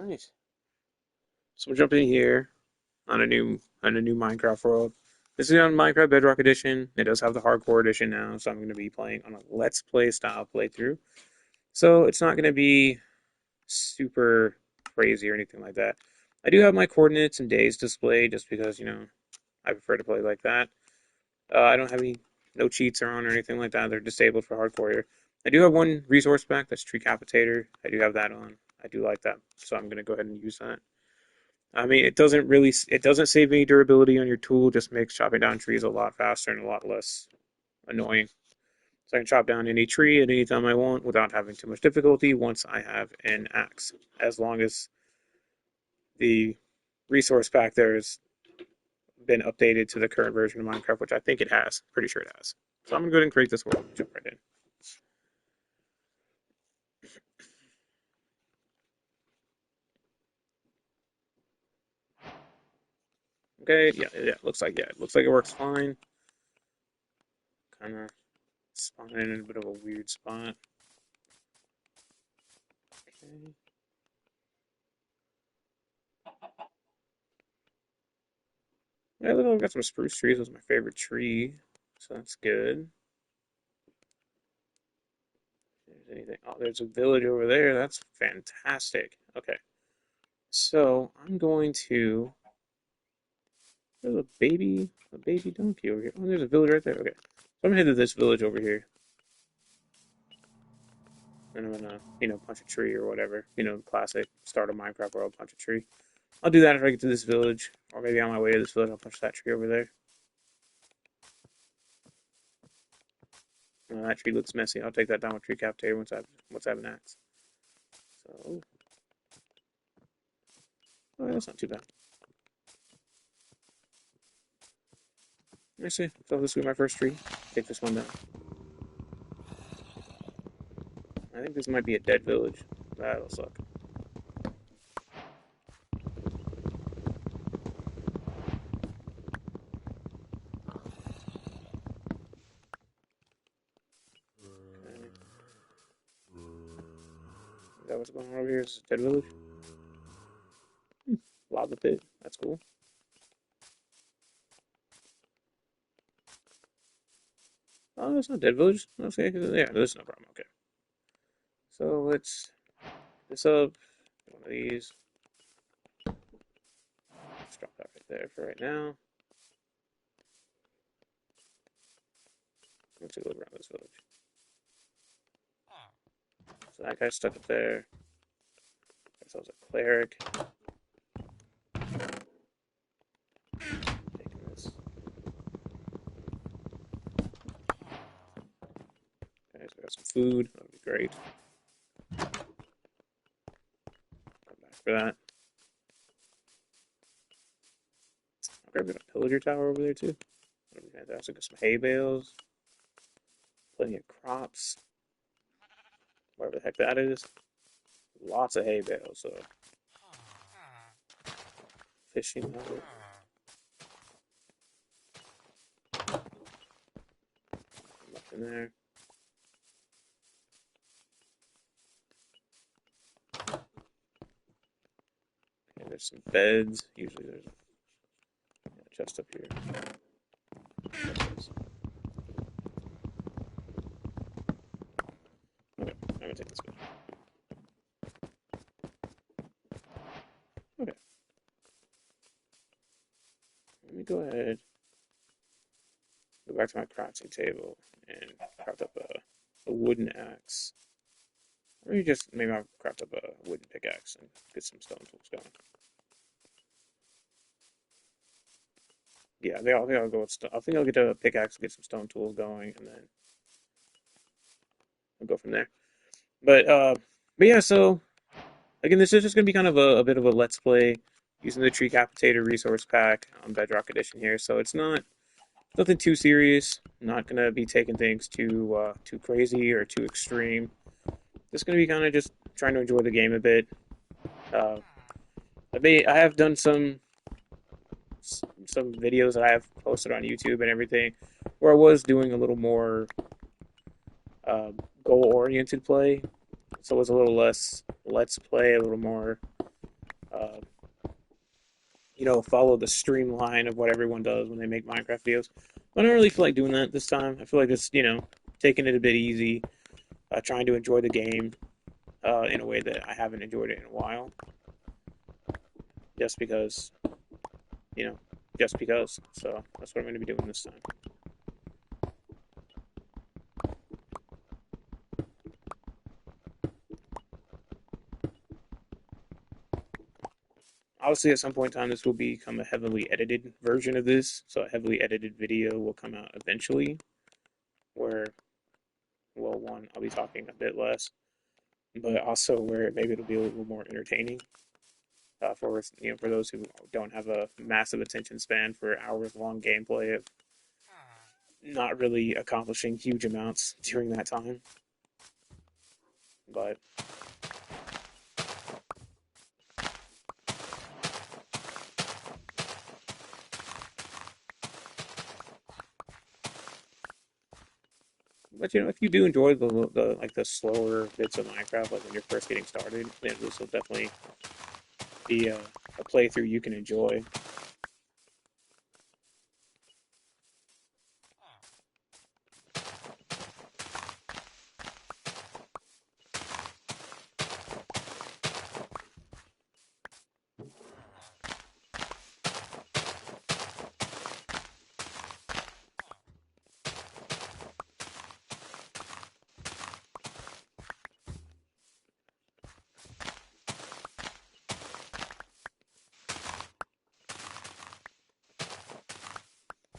Alright. So we're jumping in here on a new Minecraft world. This is on Minecraft Bedrock Edition. It does have the hardcore edition now, so I'm going to be playing on a Let's Play style playthrough. So it's not going to be super crazy or anything like that. I do have my coordinates and days displayed just because, I prefer to play like that. I don't have no cheats on or anything like that. They're disabled for hardcore here. I do have one resource pack, that's Tree Capitator. I do have that on. I do like that, so I'm going to go ahead and use that. I mean, it doesn't save any durability on your tool, just makes chopping down trees a lot faster and a lot less annoying. So I can chop down any tree at any time I want without having too much difficulty once I have an axe. As long as the resource pack there has been updated to the current version of Minecraft, which I think it has. Pretty sure it has. So I'm going to go ahead and create this world. Jump right in. Okay, yeah, it looks like it works fine. Kind of spawning in a bit of a weird spot. Okay. Yeah, look, I've got some spruce trees. That's my favorite tree, so that's good. If there's anything? Oh, there's a village over there. That's fantastic. Okay, so I'm going to. There's a baby donkey over here. Oh, there's a village right there. Okay, so I'm gonna head to this village over here, and I'm gonna, punch a tree or whatever. Classic start of Minecraft world, punch a tree. I'll do that if I get to this village, or maybe on my way to this village, I'll punch that tree over there. That tree looks messy. I'll take that down with tree capitator once I have an axe. So, oh, that's not too bad. I see. So this will be my first tree. Take this one down. I think this might be a dead village. That'll suck. Okay. Is that what's going on over here? Is a dead village? Lava pit. That's cool. Oh, that's not dead village. Okay, yeah, this is no problem. Okay. So let's this up. One of these. Let's drop that right there for right now. Let's take a look around this village. So that guy's stuck up there. Guess I was a cleric. Taking this. Okay, so I got some food. That would be great. Come back for that. I'll grab a pillager tower over there too. That would be fantastic. Got some hay bales. Plenty of crops. Whatever the heck that is. Lots of hay bales, so fishing out. Nothing there. Okay, there's some beds. Usually there's a chest up here. Okay, I'm gonna take this one. Okay. Let me go ahead, go back to my crafting table and craft up a wooden axe. Or maybe I'll craft up a wooden pickaxe and get some stone tools going. Yeah, I think I'll go with I think I'll get a pickaxe, get some stone tools going, and then I'll go from there. But yeah, so again, this is just gonna be kind of a bit of a let's play using the Tree Capitator resource pack on Bedrock Edition here. So it's nothing too serious. Not gonna be taking things too crazy or too extreme. Just gonna be kind of just trying to enjoy the game a bit. Uh, I have done some videos that I have posted on YouTube and everything, where I was doing a little more uh, goal-oriented play, so it was a little less let's play, a little more follow the streamline of what everyone does when they make Minecraft videos. But I don't really feel like doing that this time. I feel like just, taking it a bit easy, trying to enjoy the game in a way that I haven't enjoyed it in a while, just because, you know, just because. So that's what I'm going to be doing this time. Obviously, at some point in time, this will become a heavily edited version of this. So a heavily edited video will come out eventually, where, well, one, I'll be talking a bit less, but also where maybe it'll be a little more entertaining for those who don't have a massive attention span for hours long gameplay of not really accomplishing huge amounts during that time. But if you do enjoy the slower bits of Minecraft, like when you're first getting started, then this will definitely be a playthrough you can enjoy.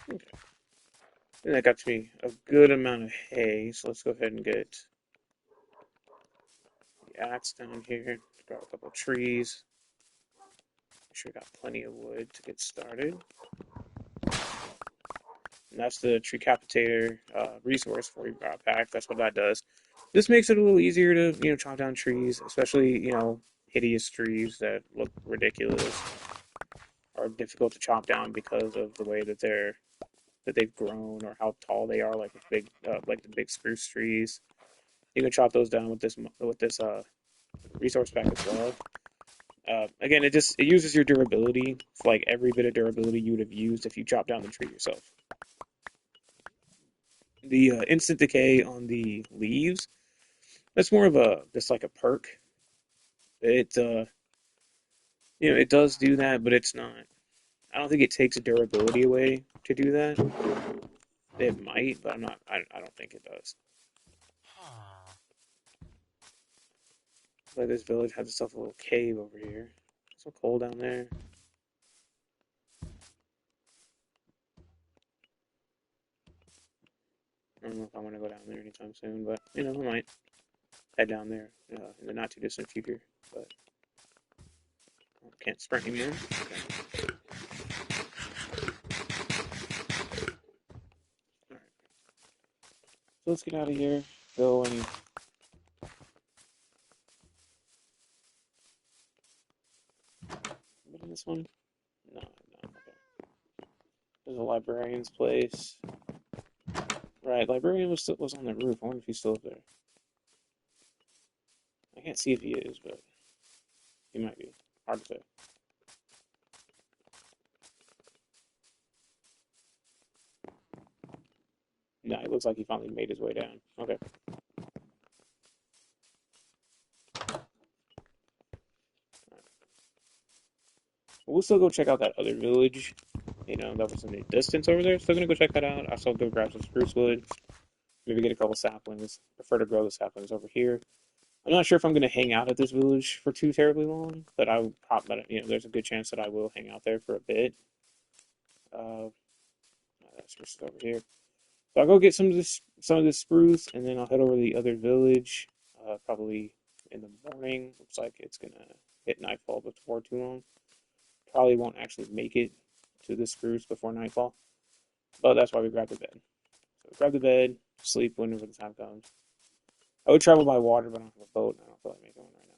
Okay. And that got me a good amount of hay, so let's go ahead and get the axe down here. Grab a couple of trees. Make sure we got plenty of wood to get started. And that's the tree capitator resource for your pack. That's what that does. This makes it a little easier to chop down trees, especially hideous trees that look ridiculous are difficult to chop down because of the way that they've grown or how tall they are, like the big spruce trees. You can chop those down with this resource pack as well. Again, it uses your durability, like every bit of durability you would have used if you chop down the tree yourself. The instant decay on the leaves, that's more of a just like a perk. It does do that, but it's not. I don't think it takes durability away to do that. It might, but I'm not. I don't think it does. Like this village has itself a little cave over here. It's so cold down there. I don't know if I want to go down there anytime soon, but I might head down there in the not too distant future. But I can't sprint anymore. Okay. All right. So let's get out of here. Go and what is this one? No, no. Okay. There's a librarian's place. Right, librarian was on the roof. I wonder if he's still up there. I can't see if he is, but he might be. Hard to say. No, it looks like he finally made his way down. Okay. We'll still go check out that other village. That was in the distance over there. Still gonna go check that out. I'll still go grab some spruce wood. Maybe get a couple saplings. Prefer to grow the saplings over here. I'm not sure if I'm gonna hang out at this village for too terribly long, but I will probably, there's a good chance that I will hang out there for a bit. Uh, that's just over here. So I'll go get some of this spruce, and then I'll head over to the other village. Probably in the morning. Looks like it's gonna hit nightfall before too long. Probably won't actually make it to the spruce before nightfall, but that's why we grabbed the bed. So we grab the bed, sleep whenever the time comes. I would travel by water, but I don't have a boat, and I don't feel like making one right now.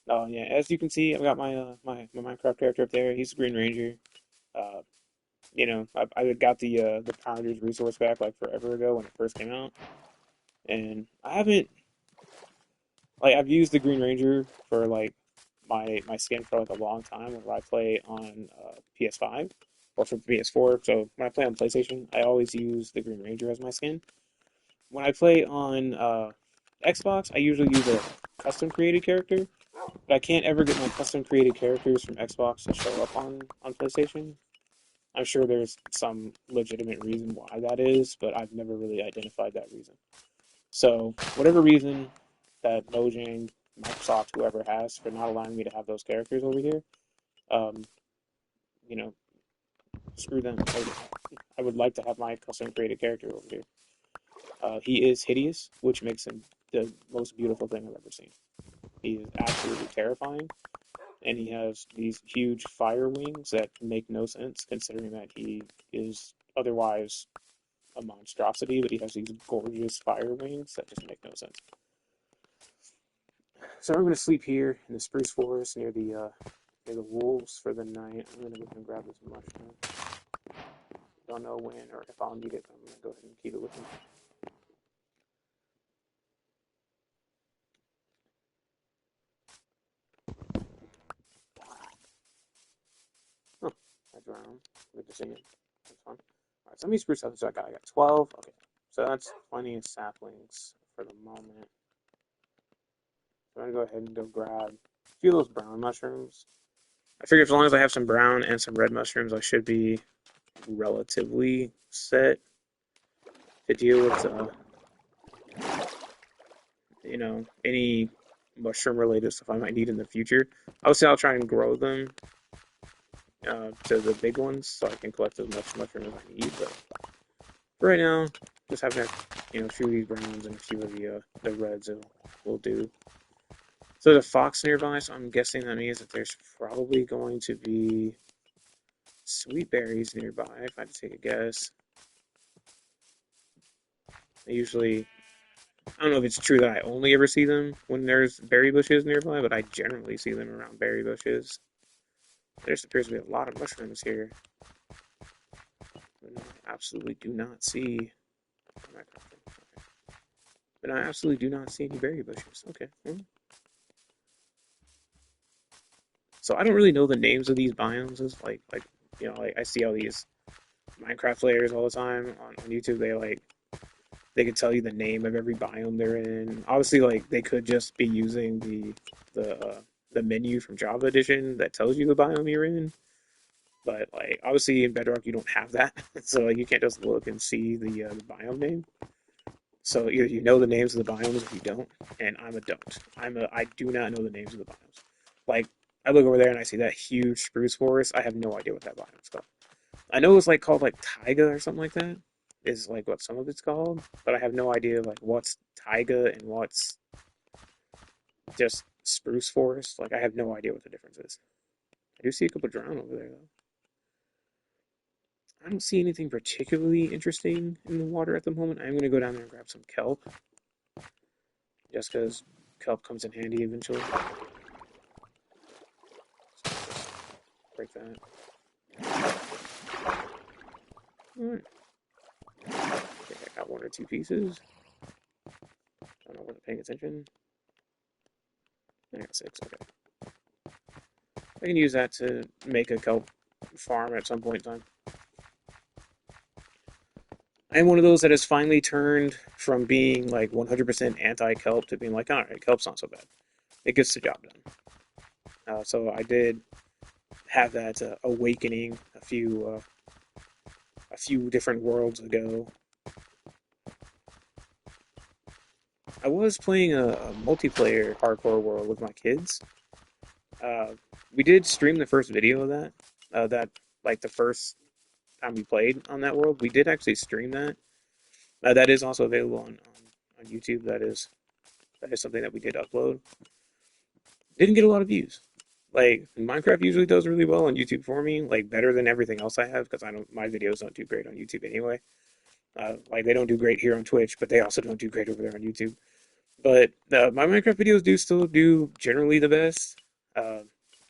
Oh yeah, as you can see, I've got my Minecraft character up there. He's the Green Ranger. Uh, I got the Pounders resource back like forever ago when it first came out, and I haven't like I've used the Green Ranger for like my skin for like a long time whenever I play on PS5 or for PS4. So when I play on PlayStation, I always use the Green Ranger as my skin. When I play on Xbox, I usually use a custom created character, but I can't ever get my custom created characters from Xbox to show up on PlayStation. I'm sure there's some legitimate reason why that is, but I've never really identified that reason. So, whatever reason that Mojang, Microsoft, whoever has for not allowing me to have those characters over here, um, you know, screw them. I would like to have my custom created character over here. He is hideous, which makes him the most beautiful thing I've ever seen. He is absolutely terrifying, and he has these huge fire wings that make no sense considering that he is otherwise a monstrosity, but he has these gorgeous fire wings that just make no sense. So I'm going to sleep here in the spruce forest near the wolves for the night. I'm going to go and grab this mushroom. Don't know when or if I'll need it, but I'm going to go ahead and keep it with me. Oh, I drowned. Good to see you. That's fun. Alright, so let me spruce up. So I got 12. Okay, so that's plenty of saplings for the moment. So I'm going to go ahead and go grab a few of those brown mushrooms. I figure as long as I have some brown and some red mushrooms, I should be relatively set to deal with any mushroom related stuff I might need in the future. Obviously, I'll try and grow them to the big ones so I can collect as much mushroom as I need. But for right now, just having a few of these browns and a few of the reds will do. So there's a fox nearby, so I'm guessing that means that there's probably going to be sweet berries nearby. If I had to take a guess, I usually I don't know if it's true that I only ever see them when there's berry bushes nearby, but I generally see them around berry bushes. There appears to be a lot of mushrooms here. But no, I absolutely do not see. But I absolutely do not see any berry bushes. Okay. So I don't really know the names of these biomes. It's like I see all these Minecraft players all the time on YouTube. They could tell you the name of every biome they're in. Obviously, like they could just be using the menu from Java Edition that tells you the biome you're in. But like obviously in Bedrock you don't have that, so like you can't just look and see the biome name. So either you know the names of the biomes or you don't, and I'm a don't. I do not know the names of the biomes. Like I look over there and I see that huge spruce forest. I have no idea what that biome's called. I know it's like called like taiga or something like that. Is like what some of it's called, but I have no idea like what's taiga and what's just spruce forest. Like I have no idea what the difference is. I do see a couple drown over there though. I don't see anything particularly interesting in the water at the moment. I'm gonna go down there and grab some kelp, just because kelp comes in handy eventually. So just break that. Alright. I think I got one or two pieces. I don't know, wasn't paying attention. I got six, okay. I can use that to make a kelp farm at some point in time. I'm one of those that has finally turned from being like 100% anti-kelp to being like, alright, kelp's not so bad. It gets the job done. So I did have that awakening a few different worlds ago. I was playing a multiplayer hardcore world with my kids. Uh, we did stream the first video of that. That like the first time we played on that world, we did actually stream that. That is also available on YouTube. That is something that we did upload. Didn't get a lot of views. Like Minecraft usually does really well on YouTube for me, like better than everything else I have because I don't my videos don't do great on YouTube anyway. Like they don't do great here on Twitch, but they also don't do great over there on YouTube. But my Minecraft videos do still do generally the best. Uh,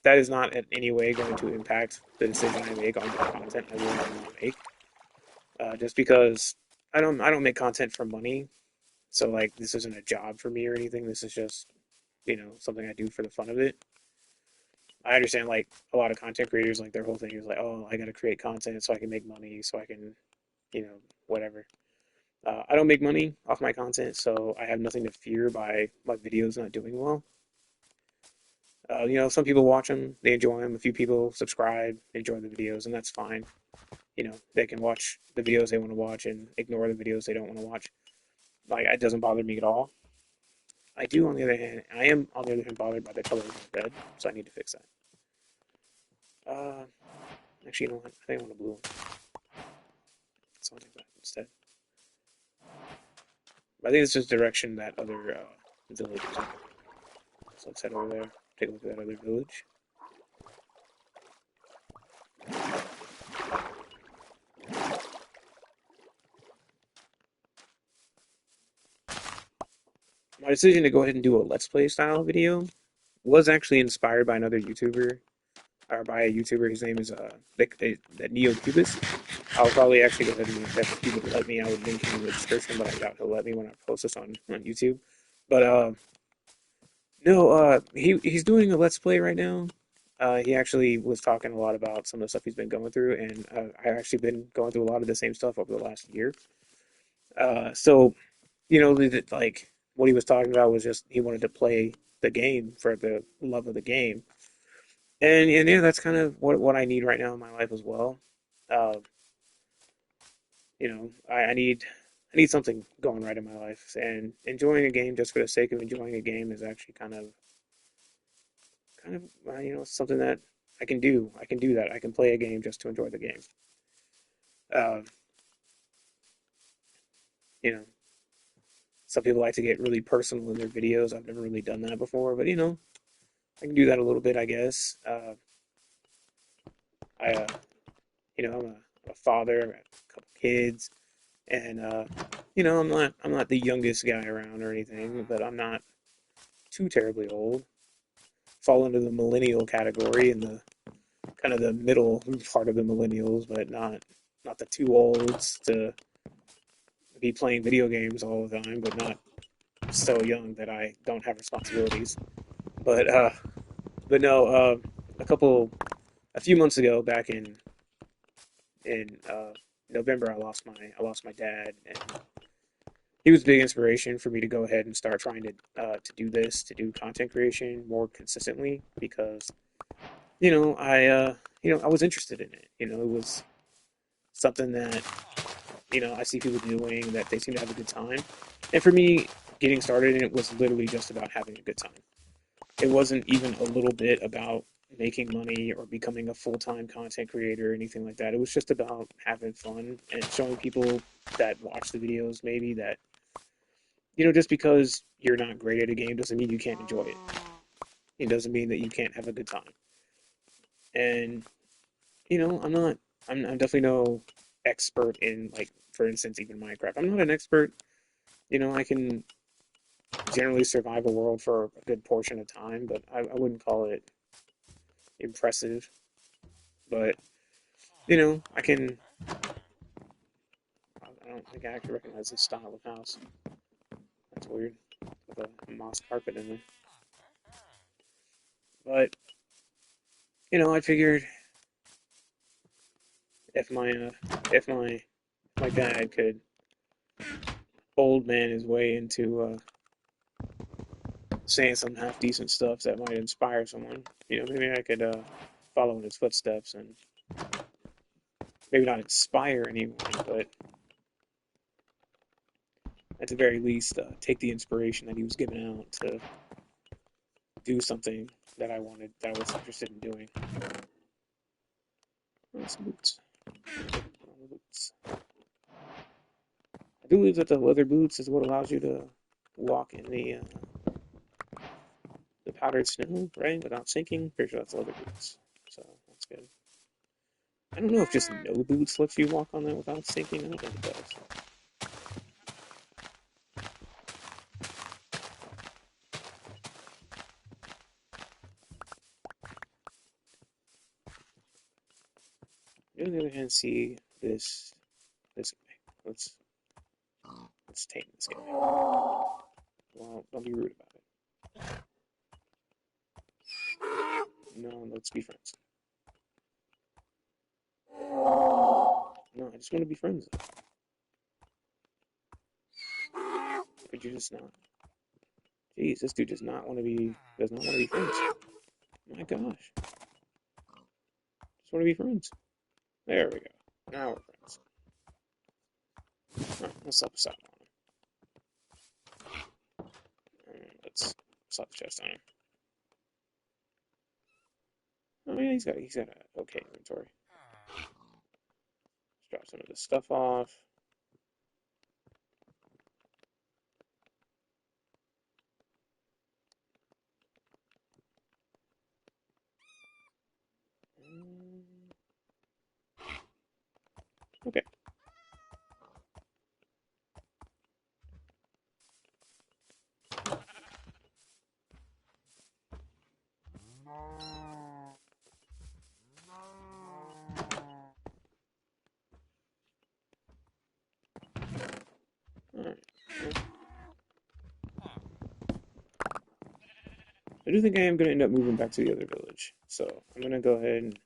that is not in any way going to impact the decision I make on what content I will or will not make. Just because I don't make content for money, so like this isn't a job for me or anything. This is just something I do for the fun of it. I understand like a lot of content creators like their whole thing is like, oh, I got to create content so I can make money, so I can you know whatever. I don't make money off my content, so I have nothing to fear by my videos not doing well. Some people watch them, they enjoy them. A few people subscribe, enjoy the videos, and that's fine. They can watch the videos they want to watch and ignore the videos they don't want to watch. Like, it doesn't bother me at all. I am, on the other hand, bothered by the color of my bed, so I need to fix that. Uh, Actually, you know what? I think I want a blue one. So I'll take that instead. I think it's just direction that other village is in. So let's head over there, take a look at that other village. My decision to go ahead and do a Let's Play style video was actually inspired by another YouTuber, or by a YouTuber. His name is Neo Cubist. I'll probably actually go ahead and if he would let me, I would link him in the description, but I doubt he'll let me when I post this on YouTube. But no, he's doing a Let's Play right now. He actually was talking a lot about some of the stuff he's been going through, and I've actually been going through a lot of the same stuff over the last year. So like what he was talking about was just he wanted to play the game for the love of the game, and yeah, that's kind of what I need right now in my life as well. Uh, I need something going right in my life, and enjoying a game just for the sake of enjoying a game is actually kind of something that I can do. I can do that. I can play a game just to enjoy the game. Uh, you know, some people like to get really personal in their videos. I've never really done that before, but I can do that a little bit, I guess. I I'm a father, I got a couple kids, and I'm not the youngest guy around or anything, but I'm not too terribly old. Fall into the millennial category in the kind of the middle part of the millennials, but not the too olds to be playing video games all the time, but not so young that I don't have responsibilities. But but no, a few months ago, back in November, I lost my dad, and he was a big inspiration for me to go ahead and start trying to do content creation more consistently because I was interested in it. It was something that I see people doing that they seem to have a good time, and for me, getting started in it was literally just about having a good time. It wasn't even a little bit about making money or becoming a full-time content creator or anything like that. It was just about having fun and showing people that watch the videos maybe that just because you're not great at a game doesn't mean you can't enjoy it. It doesn't mean that you can't have a good time. And I'm not. I'm definitely no expert in, like, for instance, even Minecraft. I'm not an expert. I can generally survive a world for a good portion of time, but I wouldn't call it impressive. But I can. I don't think I actually recognize this style of house. That's weird, with a moss carpet in there. But I figured if my dad could old man his way into saying some half decent stuff that might inspire someone, maybe I could follow in his footsteps and maybe not inspire anyone, but at the very least take the inspiration that he was giving out to do something that I was interested in doing. Oh, some boots. Boots. I do believe that the leather boots is what allows you to walk in the powdered snow, right, without sinking. Pretty sure that's leather boots, so that's good. I don't know if just no boots lets you walk on that without sinking. I don't think it does. on the other hand, see this guy. Let's tame this guy. Well, don't be rude about it. No, let's be friends. No, I just want to be friends. Could you just not? Jeez, this dude does not want to be friends. My gosh. Just want to be friends. There we go. Now we're friends. Alright, let's slap a sock on him. And let's slap the chest on him. Oh yeah, he's got a okay inventory. Let's drop some of this stuff off. Okay. Alright. I do think I am going to end up moving back to the other village. So I'm going to go ahead and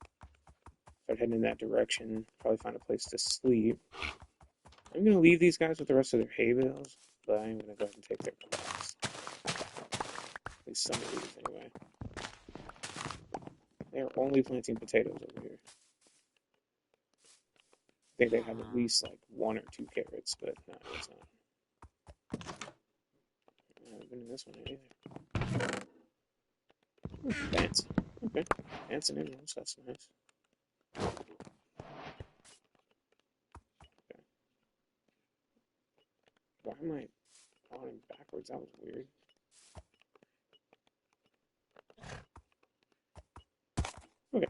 start heading in that direction. Probably find a place to sleep. I'm going to leave these guys with the rest of their hay bales, but I'm going to go ahead and take their crops. At least some of these, anyway. They are only planting potatoes over here. I think they have at least like 1 or 2 carrots, but no, it's not. I haven't been in this one either. Fancy. Okay. Fancy animals, that's nice. Okay. Why am I falling backwards? That was weird. Okay.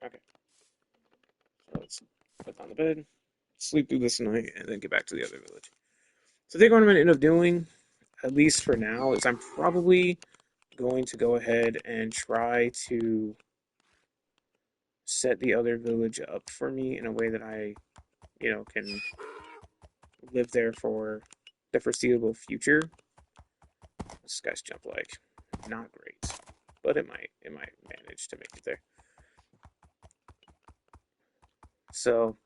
Okay. So let's put down the bed, sleep through this night, and then get back to the other village. So I think what I'm going to end up doing, at least for now, is I'm probably going to go ahead and try to set the other village up for me in a way that I, can live there for the foreseeable future. This guy's jump like not great, but it might manage to make it there. So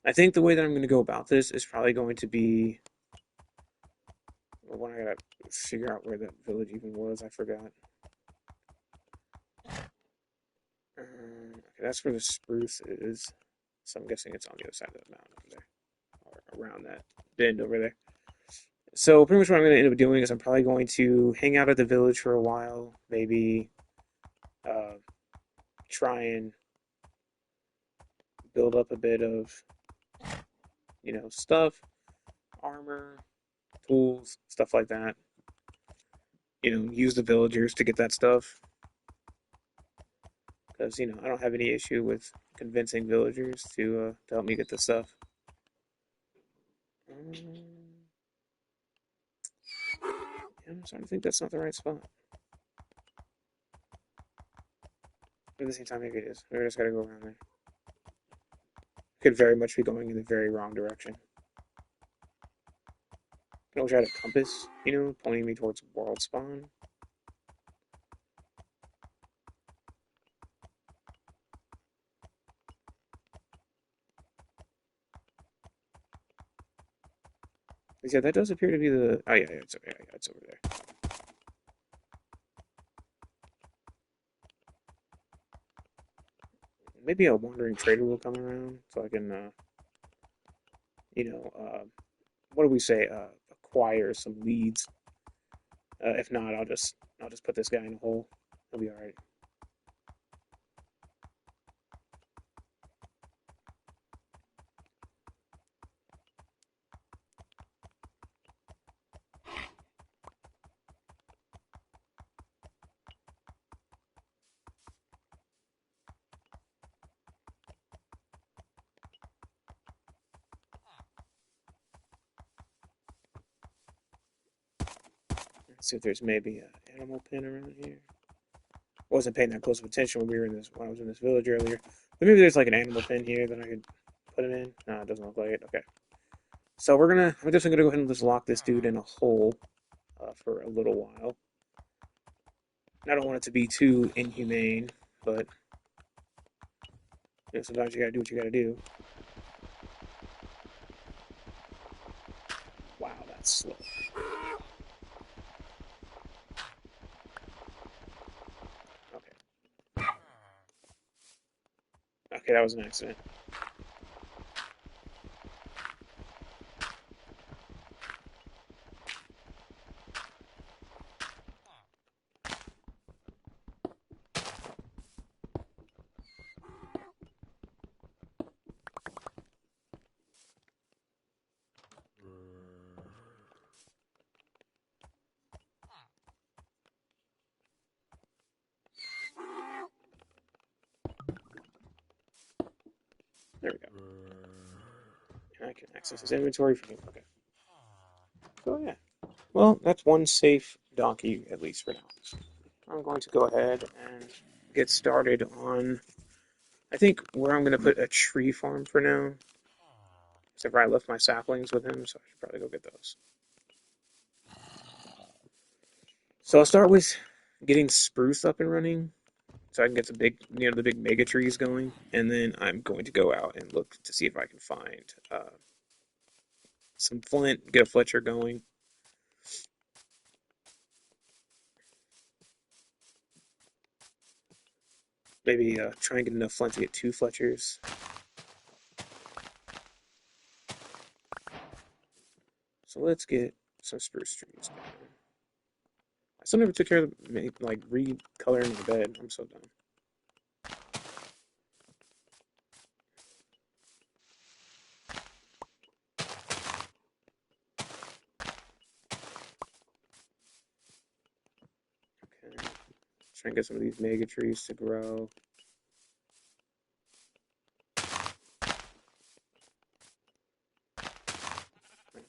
I think the way that I'm going to go about this is probably going to be, well, when I gotta figure out where that village even was. I forgot. Okay, that's where the spruce is. So I'm guessing it's on the other side of the mountain over there, or around that bend over there. So pretty much what I'm going to end up doing is I'm probably going to hang out at the village for a while, maybe uh, try and build up a bit of, stuff, armor, tools, stuff like that. Use the villagers to get that stuff. Because, I don't have any issue with convincing villagers to help me get this stuff. Yeah, I'm starting to think that's not the right spot. At the same time, maybe it is. Maybe I just gotta go around there. Could very much be going in the very wrong direction. I wish I had a compass, pointing me towards world spawn. Yeah, that does appear to be the. Oh yeah, it's okay. Yeah, it's over there. Maybe a wandering trader will come around, so I can, what do we say? Acquire some leads. If not, I'll just put this guy in a hole. He'll be all right. see if there's maybe an animal pen around here. I wasn't paying that close of attention when we were in this when I was in this village earlier. But maybe there's like an animal pen here that I could put him in. No, it doesn't look like it. Okay. So I'm just gonna go ahead and just lock this dude in a hole for a little while. I don't want it to be too inhumane, but sometimes you gotta do what you gotta do. Wow, that's slow. Okay. Okay, that was an accident. There we go. And I can access his inventory from here. Okay. So yeah. Well, that's one safe donkey at least for now. I'm going to go ahead and get started on I think where I'm going to put a tree farm for now. Except for I left my saplings with him, so I should probably go get those. So I'll start with getting spruce up and running, so I can get the big mega trees going, and then I'm going to go out and look to see if I can find some flint, get a Fletcher going. Maybe try and get enough flint to get 2 Fletchers. So let's get some spruce trees going. I still never took care of like recoloring the bed. I'm so dumb. Okay, try and get some of these mega trees to grow. Okay.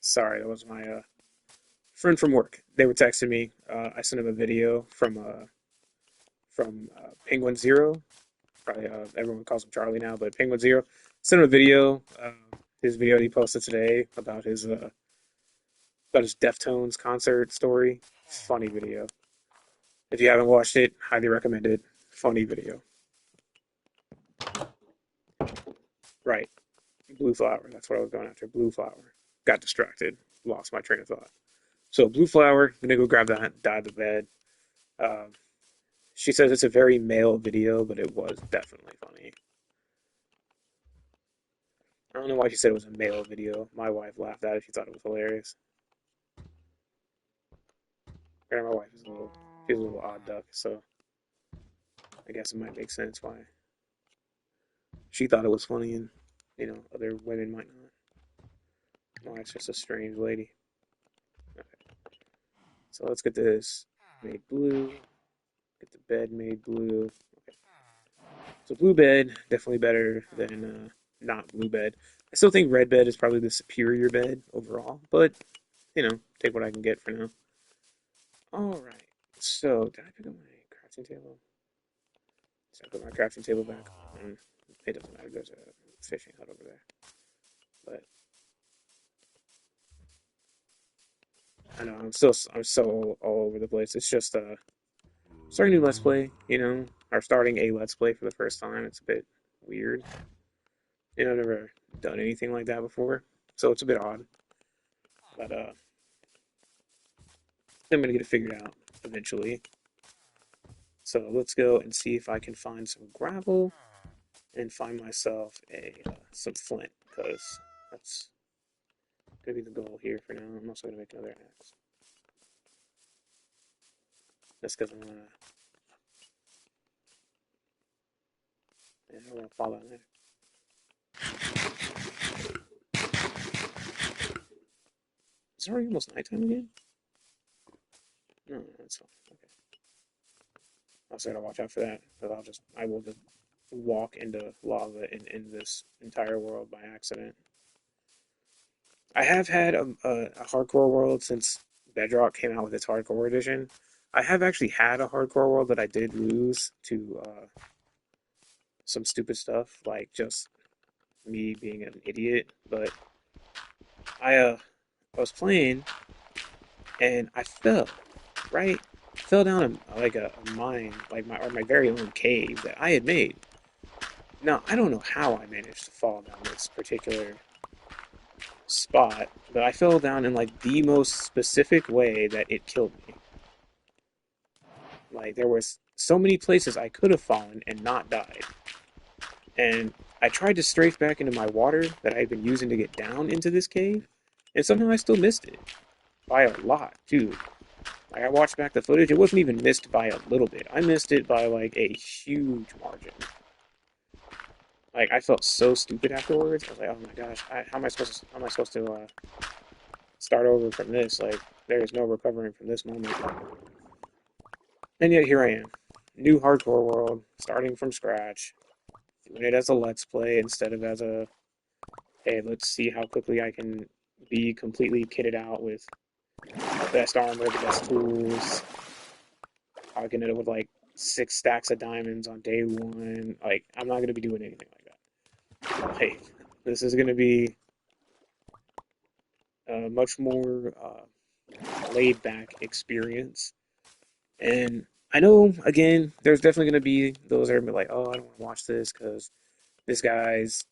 Sorry, that was my friend from work. They were texting me. I sent him a video from Penguin Zero. Probably everyone calls him Charlie now, but Penguin Zero. Sent him a video. His video he posted today about his Deftones concert story. Funny video. If you haven't watched it, highly recommend it. Funny video. Right. Blue flower. That's what I was going after. Blue flower. Got distracted. Lost my train of thought. So blue flower. Gonna go grab that. Dye the bed. Um, she says it's a very male video, but it was definitely funny. I don't know why she said it was a male video. My wife laughed at it. She thought it was hilarious. And my wife is she's a little odd duck, so I guess it might make sense why she thought it was funny and other women might not. My wife's just a strange lady. Okay, so let's get this made blue. Get the bed made blue. Okay, so blue bed definitely better than not blue bed. I still think red bed is probably the superior bed overall, but take what I can get for now. All right. So did I pick up my crafting table? So I put my crafting table back on. It doesn't matter. There's a fishing hut over there. But I know I'm so all over the place. It's just starting a new Let's Play, or starting a Let's Play for the first time. It's a bit weird. I've never done anything like that before, so it's a bit odd. But I'm gonna get it figured out eventually. So let's go and see if I can find some gravel and find myself a some flint because that's gonna be the goal here for now. I'm also gonna make another axe. That's because I'm gonna. Yeah, I don't want to fall down there. It's already almost nighttime again? No, that's fine. Okay. I'll say to watch out for that, because I will just walk into lava and end this entire world by accident. I have had a hardcore world since Bedrock came out with its hardcore edition. I have actually had a hardcore world that I did lose to some stupid stuff, like just me being an idiot. But I was playing and I fell, right? Fell down like a mine, like my very own cave that I had made. Now I don't know how I managed to fall down this particular spot, but I fell down in like the most specific way that it killed me. Like there was so many places I could have fallen and not died. And I tried to strafe back into my water that I had been using to get down into this cave, and somehow I still missed it. By a lot, too. Like I watched back the footage, it wasn't even missed by a little bit. I missed it by like a huge margin. Like I felt so stupid afterwards. I was like, "Oh my gosh, how am I supposed to start over from this? Like there is no recovering from this moment." And yet here I am, new hardcore world, starting from scratch, doing it as a let's play instead of as a hey, let's see how quickly I can be completely kitted out with the best armor, the best tools. How I can end up with like 6 stacks of diamonds on day one. Like I'm not gonna be doing anything like that. Like this is gonna be a much more laid back experience. And I know again, there's definitely gonna be those that are gonna be like, oh, I don't want to watch this because this guy's,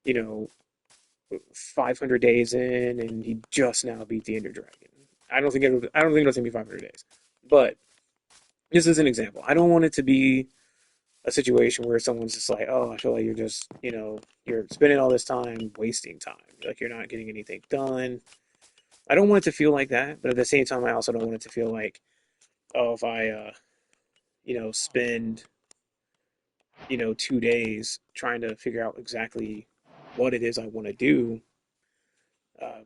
you know, 500 days in and he just now beat the Ender Dragon. I don't think it'll take me 500 days. But this is an example. I don't want it to be a situation where someone's just like, oh, I feel like you're just, you're spending all this time wasting time. Like you're not getting anything done. I don't want it to feel like that, but at the same time, I also don't want it to feel like, oh, if I, spend, 2 days trying to figure out exactly what it is I want to do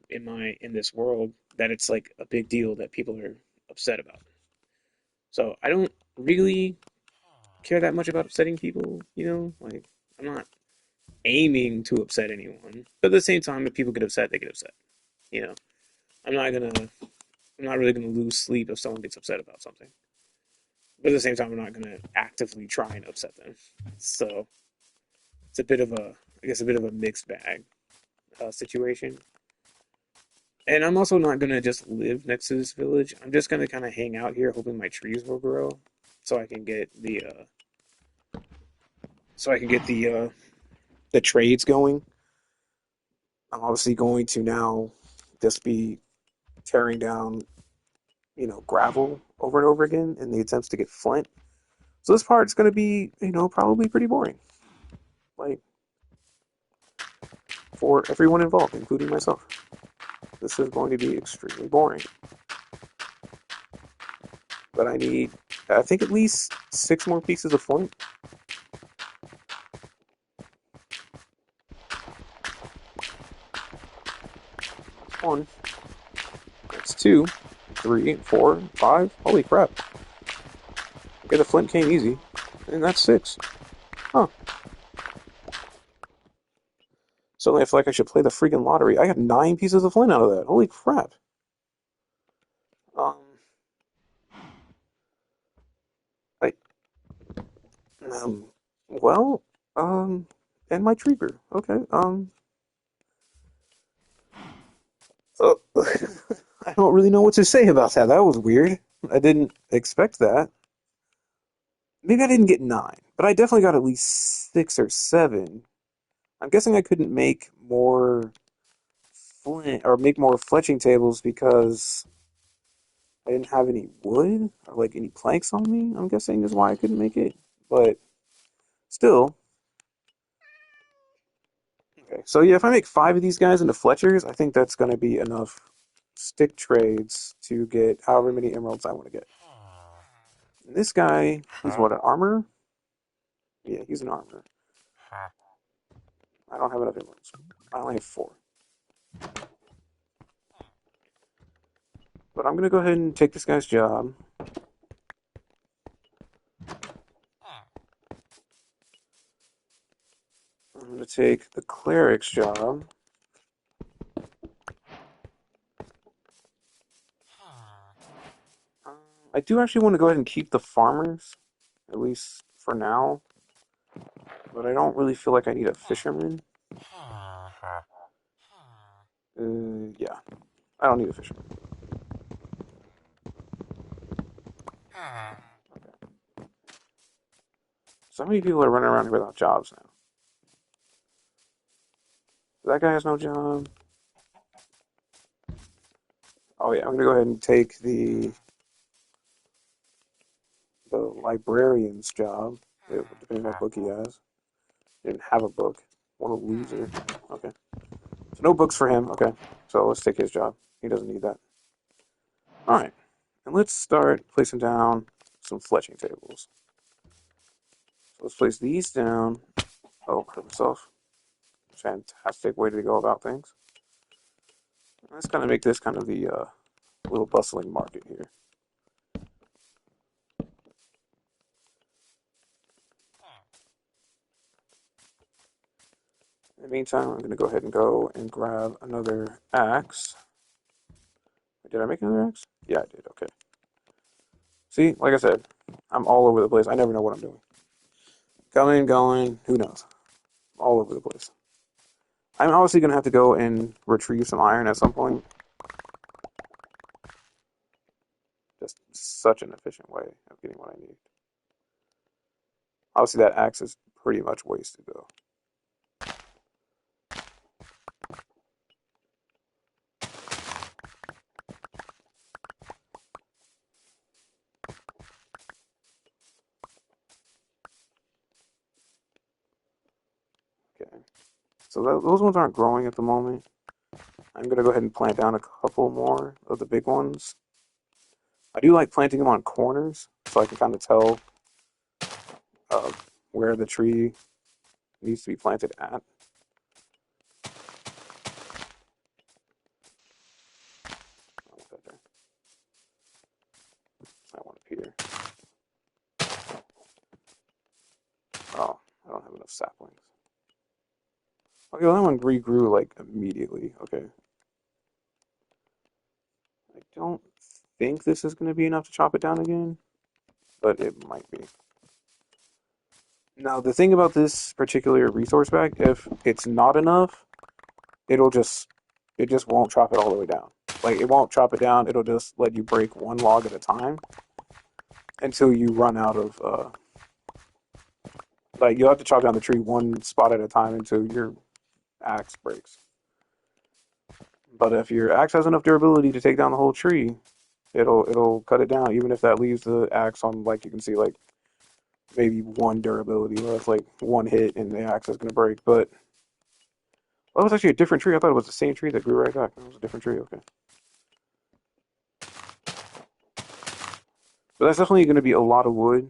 in this world, that it's like a big deal that people are upset about. So I don't really care that much about upsetting people. Like I'm not aiming to upset anyone. But at the same time, if people get upset, they get upset. You know, I'm not gonna, I'm not really gonna lose sleep if someone gets upset about something. But at the same time, I'm not gonna actively try and upset them. So it's a bit of a, I guess, a bit of a mixed bag situation. And I'm also not gonna just live next to this village. I'm just gonna kind of hang out here, hoping my trees will grow, so I can get the trades going. I'm obviously going to now just be tearing down gravel over and over again in the attempts to get flint. So this part's going to be, probably pretty boring. Like, for everyone involved, including myself. This is going to be extremely boring. But I need, I think, at least 6 more pieces of flint. One. That's two. Three. Four. Five. Holy crap. Okay, the flint came easy. And that's six. Huh. Suddenly I feel like I should play the freaking lottery. I got 9 pieces of flint out of that. Holy crap. Um, I, um, well, um, and my trooper. Okay, so, I don't really know what to say about that. That was weird. I didn't expect that. Maybe I didn't get 9, but I definitely got at least 6 or 7. I'm guessing I couldn't make more flint or make more fletching tables because I didn't have any wood or like any planks on me. I'm guessing is why I couldn't make it. But still, okay. So yeah, if I make 5 of these guys into fletchers, I think that's going to be enough stick trades to get however many emeralds I want to get. And this guy, he's what, an armor? Yeah, he's an armor. I don't have enough emeralds. I only have 4. But I'm gonna go ahead and take this guy's job. I'm gonna take the cleric's job. Um, I do actually want to go ahead and keep the farmers, at least for now. But I don't really feel like I need a fisherman. Yeah, I don't need a fisherman. Okay. So many people are running around here without jobs now. That guy has no job. Oh yeah, I'm gonna go ahead and take the librarian's job. Depending on what book he has. He didn't have a book. What a loser. Okay. So no books for him. Okay. So let's take his job. He doesn't need that. Alright. And let's start placing down some fletching tables. So let's place these down. Oh, hurt himself. Fantastic way to go about things. Let's kind of make this kind of the little bustling market here. In the meantime, I'm going to go ahead and go and grab another axe. Did I make another axe? Yeah, I did. Okay. See, like I said, I'm all over the place. I never know what I'm doing. Coming, going, who knows? All over the place. I'm obviously going to have to go and retrieve some iron at some point. Just such an efficient way of getting what I need. Obviously, that axe is pretty much wasted, though. Okay. So those ones aren't growing at the moment. I'm going to go ahead and plant down a couple more of the big ones. I do like planting them on corners so I can kind of tell uh, where the tree needs to be planted at. I want that there. I want it here. Oh, I don't have enough saplings. Okay, well, that one regrew like immediately. Okay. I don't think this is going to be enough to chop it down again, but it might be. Now, the thing about this particular resource pack, if it's not enough, it'll just, it just won't chop it all the way down. Like, it won't chop it down, it'll just let you break one log at a time until you run out of, like, you'll have to chop down the tree one spot at a time until your axe breaks. But if your axe has enough durability to take down the whole tree, it'll cut it down, even if that leaves the axe on, like, you can see, like, maybe one durability, where it's like one hit and the axe is gonna break. But that was actually a different tree. I thought it was the same tree that grew right back. It was a different tree. Okay, but that's definitely going to be a lot of wood.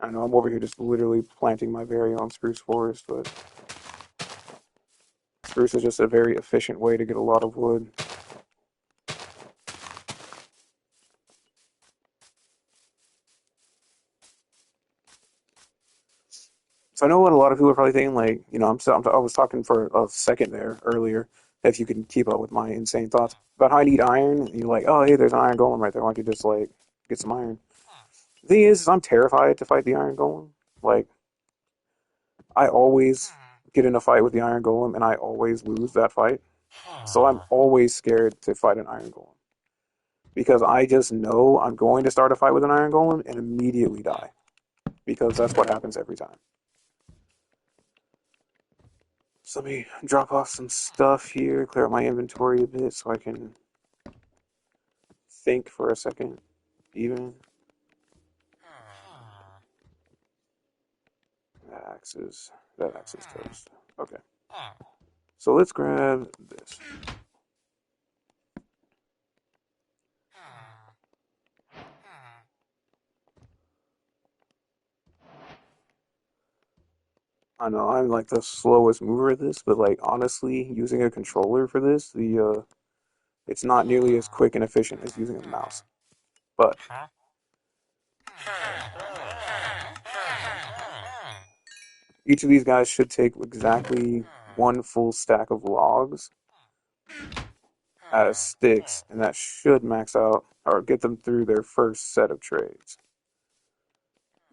I know I'm over here just literally planting my very own spruce forest, but spruce is just a very efficient way to get a lot of wood. So I know what a lot of people are probably thinking, like, you know, I was talking for a second there earlier, if you can keep up with my insane thoughts about how I need iron. And you're like, oh, hey, there's an iron golem right there. Why don't you just, like, get some iron? The thing is I'm terrified to fight the iron golem. Like, I always get in a fight with the iron golem, and I always lose that fight. So I'm always scared to fight an iron golem. Because I just know I'm going to start a fight with an iron golem and immediately die. Because that's what happens every time. So let me drop off some stuff here, clear out my inventory a bit so I can think for a second. Even. That axe is toast. Okay. So let's grab this. I know I'm like the slowest mover at this, but like honestly, using a controller for this, It's not nearly as quick and efficient as using a mouse. But each of these guys should take exactly one full stack of logs as sticks, and that should max out or get them through their first set of trades.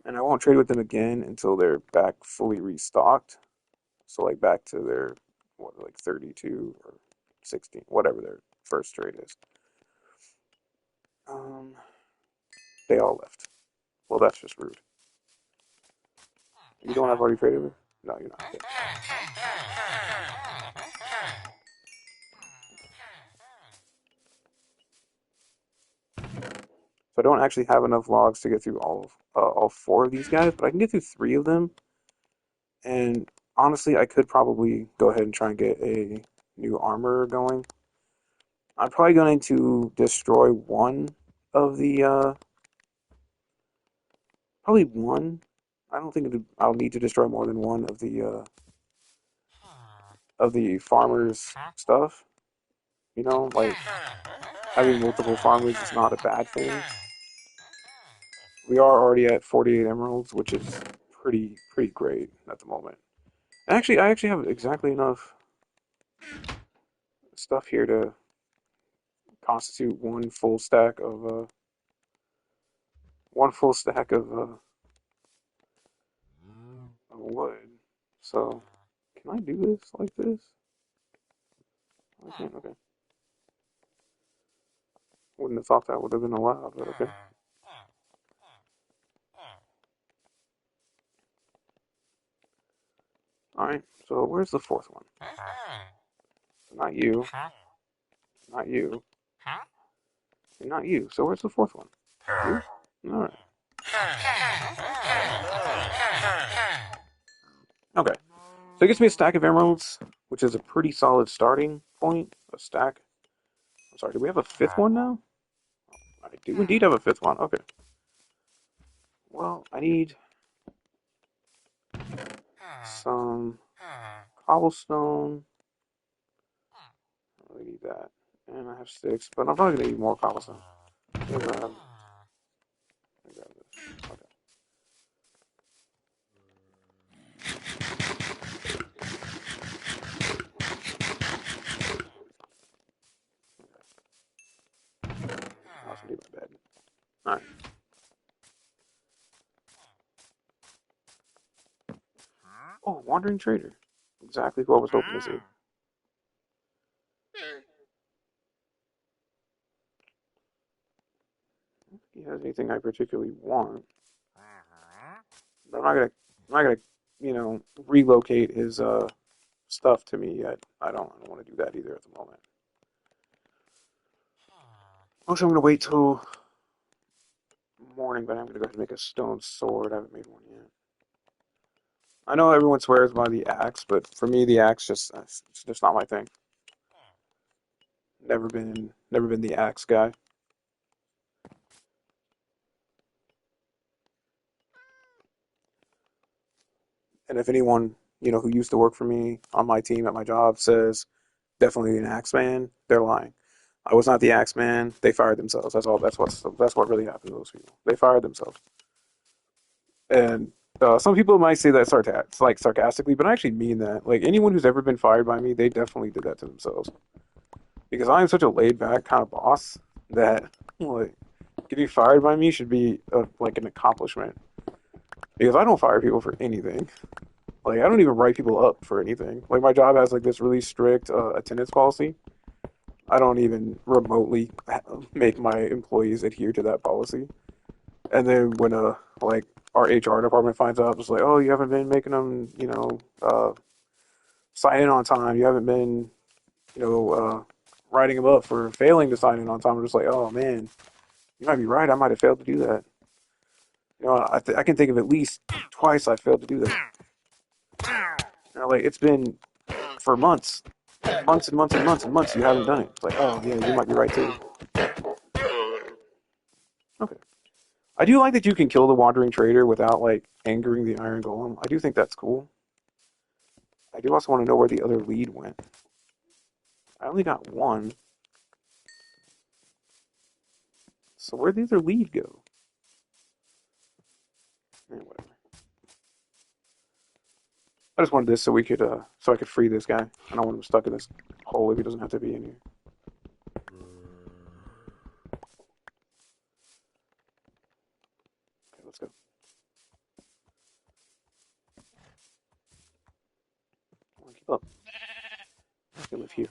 And I won't trade with them again until they're back fully restocked. So like back to their what, like 32 or 16, whatever their first trade is. Um, they all left. Well, that's just rude. You don't have already traded with? No, you're not. Okay. So I don't actually have enough logs to get through all four of these guys, but I can get through three of them. And honestly, I could probably go ahead and try and get a new armor going. I'm probably going to destroy one of the probably one. I don't think I'll need to destroy more than one of the farmers' stuff. You know, like having multiple farmers is not a bad thing. We are already at 48 emeralds, which is pretty great at the moment. Actually, I actually have exactly enough stuff here to constitute one full stack of wood. So, can I do this like this? I can't. Okay. Wouldn't have thought that would have been allowed, but okay. All right. So where's the fourth one? Not you. Not you. And not you. So where's the fourth one? You? All right. Okay. So it gets me a stack of emeralds, which is a pretty solid starting point. A stack. I'm sorry. Do we have a fifth one now? I do indeed have a fifth one. Okay. Well, I need some cobblestone. I really need that. And I have six, but I'm probably gonna need more cobblestone. Let me grab, let me grab this. Okay. I also need my bed. Alright. Oh, Wandering Trader. Exactly who I was hoping to see. If he has anything I particularly want. But I'm not gonna, relocate his stuff to me yet. I don't want to do that either at the moment. Also, I'm gonna wait till morning, but I'm gonna go ahead and make a stone sword. I haven't made one yet. I know everyone swears by the axe, but for me, the axe it's just not my thing. Never been the axe guy. And if anyone who used to work for me on my team at my job says definitely an axe man, they're lying. I was not the axe man. They fired themselves. That's all. That's what really happened to those people. They fired themselves. And some people might say that sarcastically, but I actually mean that. Like anyone who's ever been fired by me, they definitely did that to themselves. Because I am such a laid back kind of boss that like getting fired by me should be like an accomplishment. Because I don't fire people for anything. Like I don't even write people up for anything. Like my job has like this really strict attendance policy. I don't even remotely make my employees adhere to that policy. And then when like our HR department finds out, it's like, oh, you haven't been making them, sign in on time. You haven't been, you know, writing them up for failing to sign in on time. I'm just like, oh man, you might be right. I might have failed to do that. I can think of at least twice I failed to do that. Like it's been for months, months and months and months and months. You haven't done it. It's like, oh yeah, you might be right too. Okay. I do like that you can kill the Wandering Trader without like angering the Iron Golem. I do think that's cool. I do also want to know where the other lead went. I only got one. So where'd the other lead go? Whatever. I just wanted this so we could, so I could free this guy. I don't want him stuck in this hole if he doesn't have to be in here. Okay, let's go. I want to keep up. He'll live here.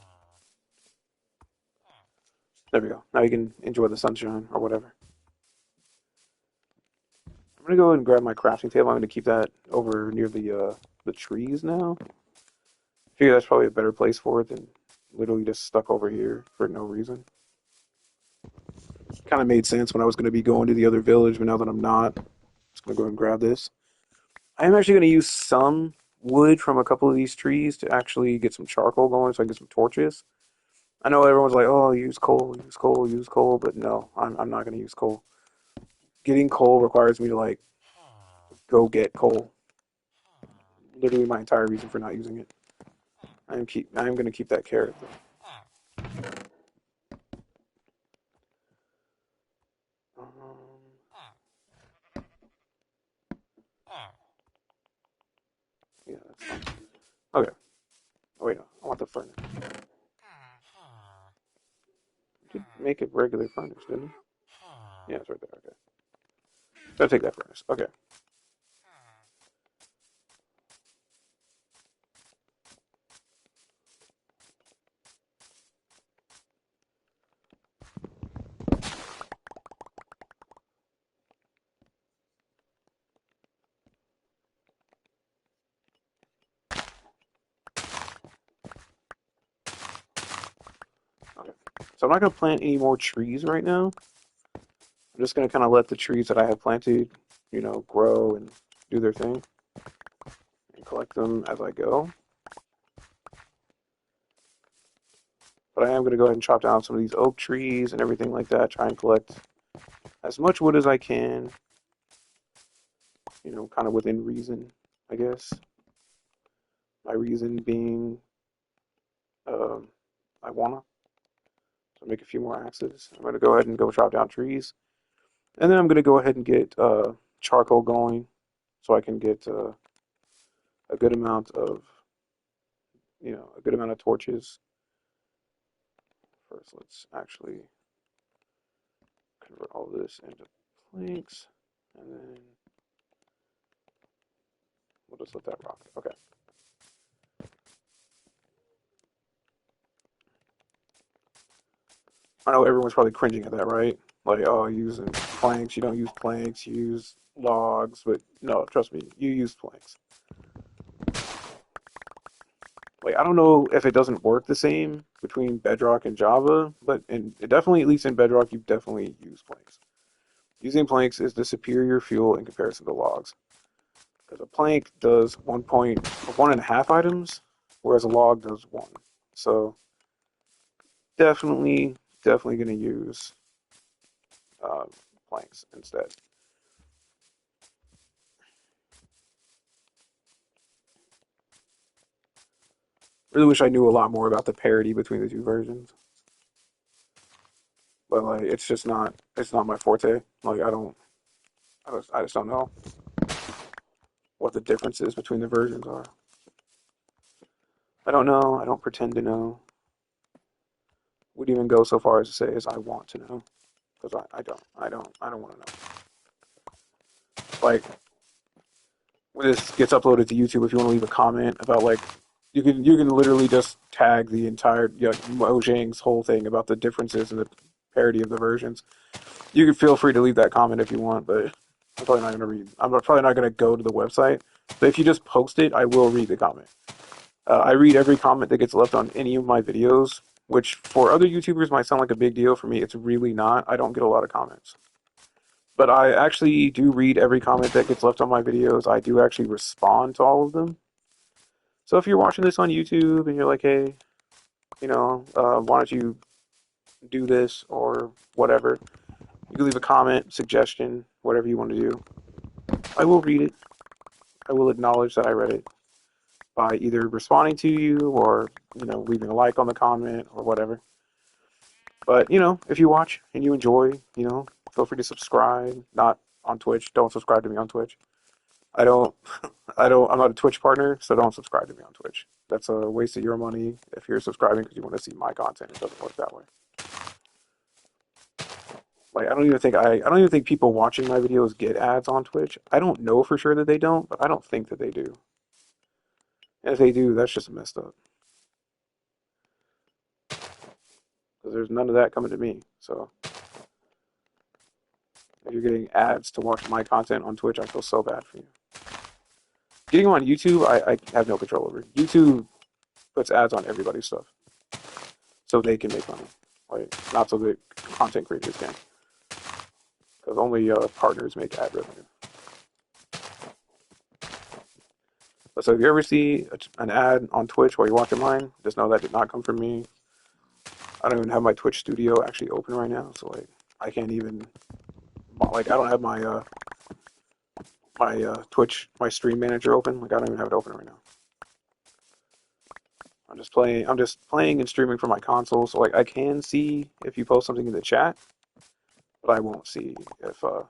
There we go. Now you can enjoy the sunshine or whatever. I'm gonna go ahead and grab my crafting table. I'm gonna keep that over near the trees now. I figure that's probably a better place for it than literally just stuck over here for no reason. Kind of made sense when I was going to be going to the other village, but now that I'm not, I'm just going to go ahead and grab this. I am actually going to use some wood from a couple of these trees to actually get some charcoal going so I can get some torches. I know everyone's like, oh, use coal, use coal, use coal, but no, I'm not going to use coal. Getting coal requires me to, like, go get coal. Literally my entire reason for not using it. I am going to keep that carrot, though. Yeah, that's fine. Okay. Oh, wait, no. I want the furnace. You did make a regular furnace, didn't you? Yeah, it's right there. Okay. Gotta take that furnace. Okay. Okay. So I'm not gonna plant any more trees right now. I'm just gonna kind of let the trees that I have planted, grow and do their thing and collect them as I go. But I am gonna go ahead and chop down some of these oak trees and everything like that. Try and collect as much wood as I can. Kind of within reason, I guess. My reason being, um, I wanna. So make a few more axes. I'm gonna go ahead and go chop down trees, and then I'm gonna go ahead and get charcoal going, so I can get a good amount of a good amount of torches. First, let's actually convert all this into planks, and then we'll just let that rock. Okay. I know everyone's probably cringing at that, right? Like, oh, using planks. You don't use planks. You use logs. But no, trust me, you use planks. Like, I don't know if it doesn't work the same between Bedrock and Java, but definitely, at least in Bedrock, you definitely use planks. Using planks is the superior fuel in comparison to logs. Because a plank does 1.5 items, whereas a log does one. So definitely going to use uh, planks instead. Really wish I knew a lot more about the parity between the two versions, but like it's not my forte. Like I just don't know what the differences between the versions are. I don't know. I don't pretend to know. Would even go so far as to say as I want to know, because I don't want to know. Like when this gets uploaded to YouTube, if you want to leave a comment about like you can literally just tag the entire Mojang's whole thing about the differences and the parity of the versions. You can feel free to leave that comment if you want, but I'm probably not gonna read. I'm probably not gonna go to the website. But if you just post it, I will read the comment. I read every comment that gets left on any of my videos, which for other YouTubers might sound like a big deal. For me, it's really not. I don't get a lot of comments. But I actually do read every comment that gets left on my videos. I do actually respond to all of them. So if you're watching this on YouTube and you're like, hey, why don't you do this or whatever, you can leave a comment, suggestion, whatever you want to do. I will read it. I will acknowledge that I read it by either responding to you or, leaving a like on the comment or whatever. But if you watch and you enjoy, feel free to subscribe. Not on Twitch. Don't subscribe to me on Twitch. I don't. I'm not a Twitch partner, so don't subscribe to me on Twitch. That's a waste of your money if you're subscribing because you want to see my content. It doesn't work that way. Like I don't even think people watching my videos get ads on Twitch. I don't know for sure that they don't, but I don't think that they do. And if they do, that's just messed up because there's none of that coming to me. So if you're getting ads to watch my content on Twitch, I feel so bad for you. Getting them on YouTube, I have no control over. YouTube puts ads on everybody's stuff so they can make money. Like not so that content creators can, because only partners make ad revenue. So if you ever see an ad on Twitch while you're watching mine, just know that did not come from me. I don't even have my Twitch studio actually open right now, so like I can't even like I don't have my Twitch my stream manager open. Like I don't even have it open right now. I'm just playing and streaming from my console. So like I can see if you post something in the chat, but I won't see if like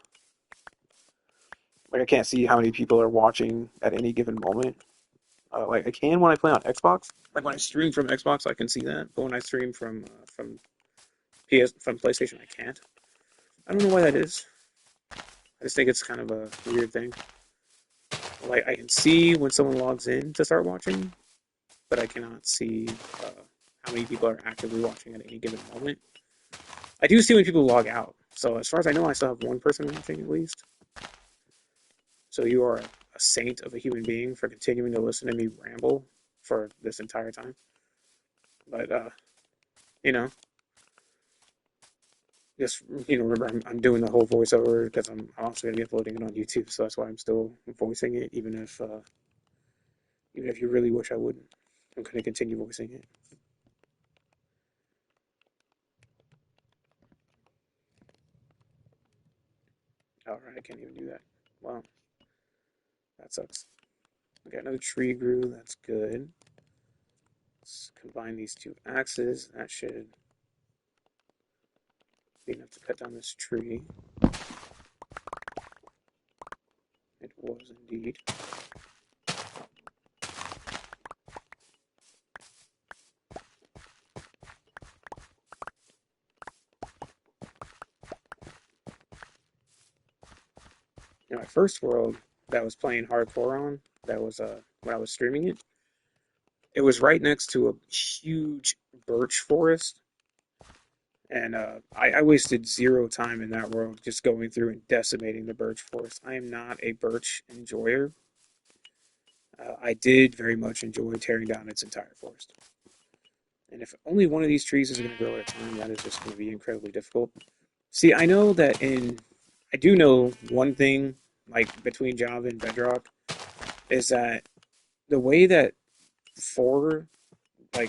I can't see how many people are watching at any given moment. Like I can when I play on Xbox. Like when I stream from Xbox, I can see that. But when I stream from PlayStation, I can't. I don't know why that is. I just think it's kind of a weird thing. Like I can see when someone logs in to start watching, but I cannot see uh, how many people are actively watching at any given moment. I do see when people log out. So as far as I know, I still have one person watching at least. So you are a saint of a human being for continuing to listen to me ramble for this entire time. But you know, just remember I'm doing the whole voiceover because I'm also gonna be uploading it on YouTube. So that's why I'm still voicing it, even if you really wish I wouldn't. I'm gonna continue voicing it. All right, I can't even do that. Wow, that sucks. Okay, another tree grew. That's good. Let's combine these two axes. That should be enough to cut down this tree. It was indeed. In my first world that I was playing hardcore on, that was when I was streaming it, it was right next to a huge birch forest. And I wasted zero time in that world just going through and decimating the birch forest. I am not a birch enjoyer. I did very much enjoy tearing down its entire forest. And if only one of these trees is going to grow at a time, that is just going to be incredibly difficult. See, I do know one thing, like between Java and Bedrock, is that the way that four,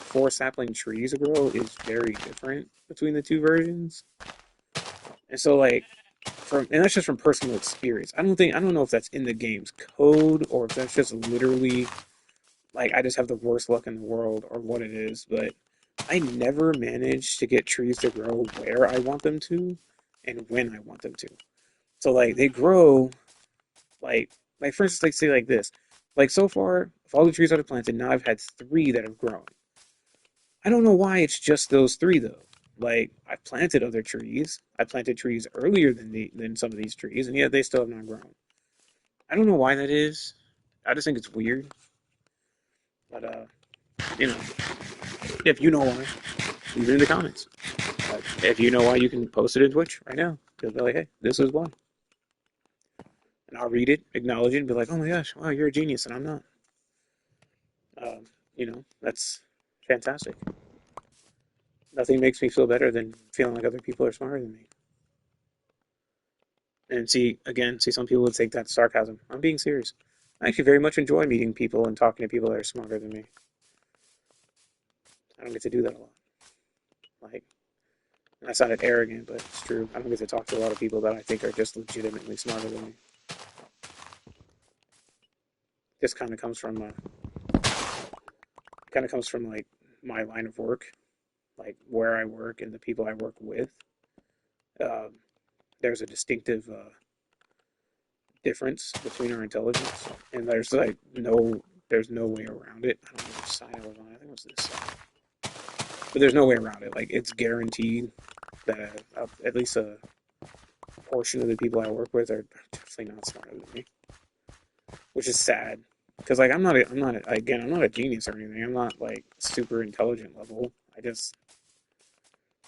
four sapling trees grow is very different between the two versions. And so, and that's just from personal experience. I don't know if that's in the game's code or if that's just literally like I just have the worst luck in the world or what it is, but I never manage to get trees to grow where I want them to and when I want them to. So like they grow like for instance, like say like this. Like so far, of all the trees that I've planted, now I've had three that have grown. I don't know why it's just those three though. Like I've planted other trees. I planted trees earlier than some of these trees, and yet they still have not grown. I don't know why that is. I just think it's weird. But you know, if you know why, leave it in the comments. If you know why, you can post it in Twitch right now. You'll be like, hey, this is why. And I'll read it, acknowledge it, and be like, oh my gosh, wow, you're a genius, and I'm not. That's fantastic. Nothing makes me feel better than feeling like other people are smarter than me. And see, some people would take that sarcasm. I'm being serious. I actually very much enjoy meeting people and talking to people that are smarter than me. I don't get to do that a lot. Like, and I sounded arrogant, but it's true. I don't get to talk to a lot of people that I think are just legitimately smarter than me. This kind of comes from like my line of work. like where I work and the people I work with, um, there's a distinctive difference between our intelligence, and there's no way around it. I don't know which side I was on. I think it was this side, but there's no way around it. Like it's guaranteed that at least a portion of the people I work with are definitely not smarter than me, which is sad. Because like I'm not a genius or anything. I'm not like super intelligent level. I just,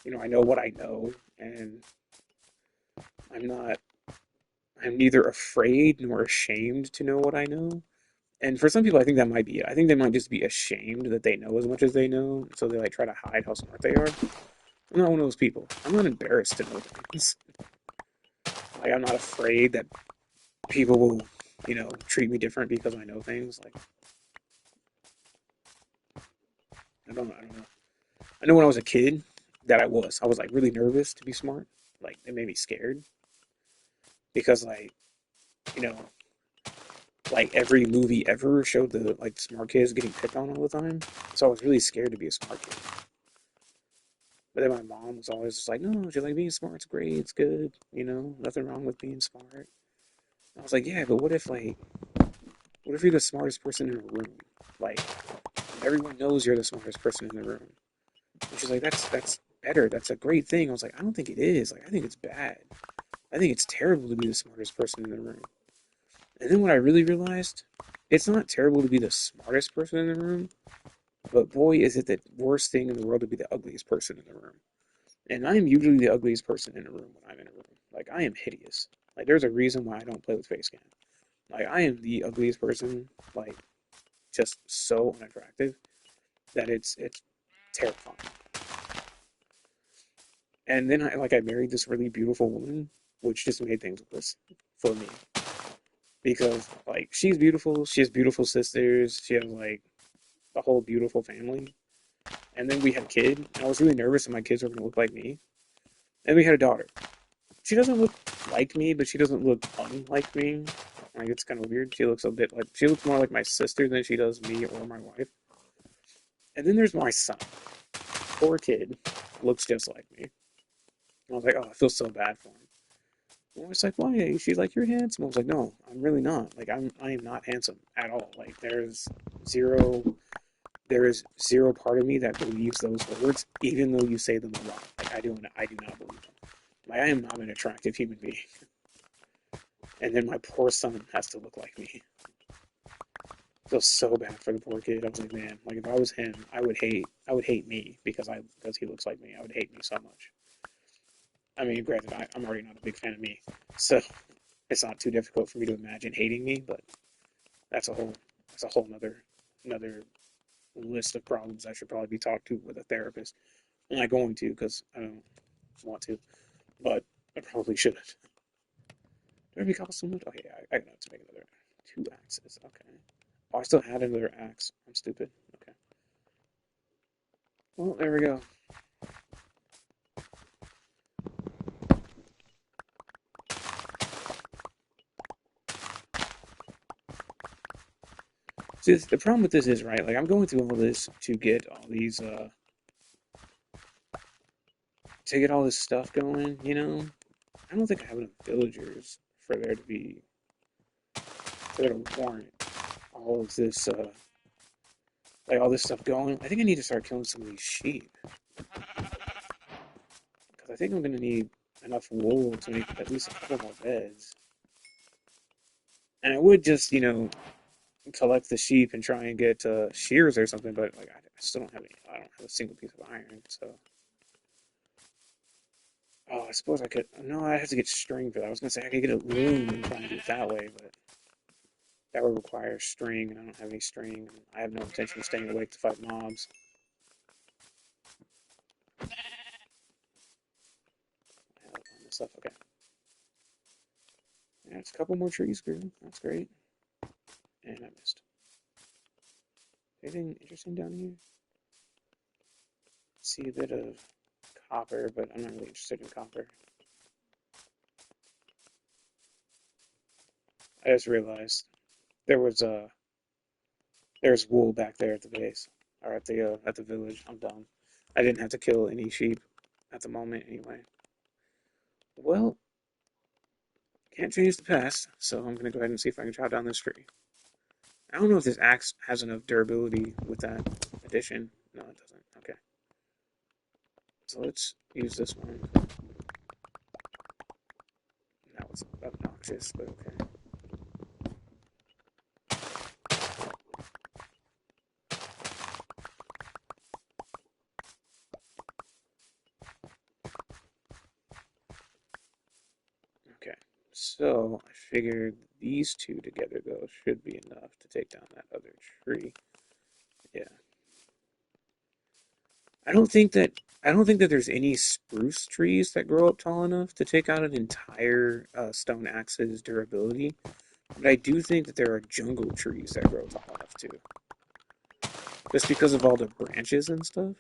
I know what I know, and I'm not. I'm neither afraid nor ashamed to know what I know. And for some people, I think that might be it. I think they might just be ashamed that they know as much as they know, so they like try to hide how smart they are. I'm not one of those people. I'm not embarrassed to know things. Like I'm not afraid that people will, treat me different because I know things. Like I don't know. I know when I was a kid that I was like really nervous to be smart. Like it made me scared because you know, like every movie ever showed the like smart kids getting picked on all the time. So I was really scared to be a smart kid. But then my mom was always just like, no, she's like, being smart's great, it's good, nothing wrong with being smart. I was like, yeah, but what if you're the smartest person in a room? Like, everyone knows you're the smartest person in the room. And she's like, that's better. That's a great thing. I was like, I don't think it is. Like, I think it's bad. I think it's terrible to be the smartest person in the room. And then what I really realized, it's not terrible to be the smartest person in the room, but boy, is it the worst thing in the world to be the ugliest person in the room. And I am usually the ugliest person in a room when I'm in a room. Like I am hideous. Like there's a reason why I don't play with face cam. Like I am the ugliest person. Like just so unattractive that it's terrifying. And then I married this really beautiful woman, which just made things worse for me because like she's beautiful. She has beautiful sisters. She has like a whole beautiful family. And then we had a kid. And I was really nervous that my kids were gonna look like me. And we had a daughter. She doesn't look like me, but she doesn't look unlike me. Like it's kind of weird. She looks more like my sister than she does me or my wife. And then there's my son. Poor kid, looks just like me. I was like, oh, I feel so bad for him. And I was like, why? She's like, you're handsome. I was like, no, I'm really not. Like I am not handsome at all. Like zero, there is zero part of me that believes those words, even though you say them a lot. Like I do not believe them. Like I am not an attractive human being. And then my poor son has to look like me. I feel so bad for the poor kid. I was like, man, like if I was him, I would hate me because he looks like me. I would hate me so much. I mean, granted, I'm already not a big fan of me, so it's not too difficult for me to imagine hating me. But that's a whole that's a whole another list of problems I should probably be talked to with a therapist. I'm not going to because I don't want to, but I probably should. Do I have any cobblestone wood? Okay, yeah, I got to make another two axes. Okay. Oh, I still had another axe. I'm stupid. Okay. Well, there we go. See, the problem with this is, right, like, I'm going through all this to get all this stuff going, you know? I don't think I have enough villagers for there to be, for there to warrant all of this, like, all this stuff going. I think I need to start killing some of these sheep. Because I think I'm going to need enough wool to make at least a couple more beds. And I would just, collect the sheep and try and get shears or something, but like I still don't have any. I don't have a single piece of iron. So, oh, I suppose I could. No, I have to get string for that. I was gonna say I could get a loom and try and do it that way, but that would require string, and I don't have any string. And I have no intention of staying awake to fight mobs. I have all this stuff. Okay, yeah, it's a couple more trees grew. That's great. And I missed. Anything interesting down here? See a bit of copper, but I'm not really interested in copper. I just realized there was there's wool back there at the base or at the village. I'm done. I didn't have to kill any sheep at the moment anyway. Well, can't change the past, so I'm gonna go ahead and see if I can chop down this tree. I don't know if this axe has enough durability with that addition. No, it doesn't. Okay. So let's use this one. Now it's obnoxious, but okay. Okay. So I figured these two together though should be enough to take down that other tree. Yeah. I don't think that I don't think that there's any spruce trees that grow up tall enough to take out an entire stone axe's durability. But I do think that there are jungle trees that grow tall enough too. Just because of all the branches and stuff.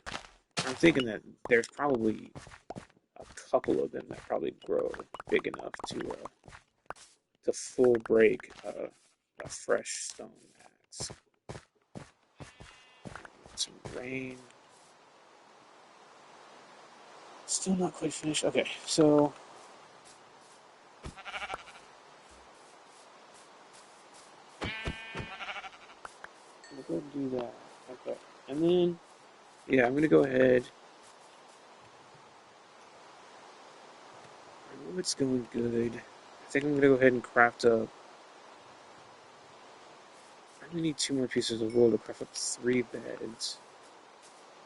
I'm thinking that there's probably a couple of them that probably grow big enough to full break a fresh stone axe. Some rain. Still not quite finished. Okay, so I'm gonna go ahead and do that. Okay, and then yeah, I'm gonna go ahead. I know it's going good. I think I'm gonna go ahead and craft up. I'm gonna need two more pieces of wool to craft up 3 beds.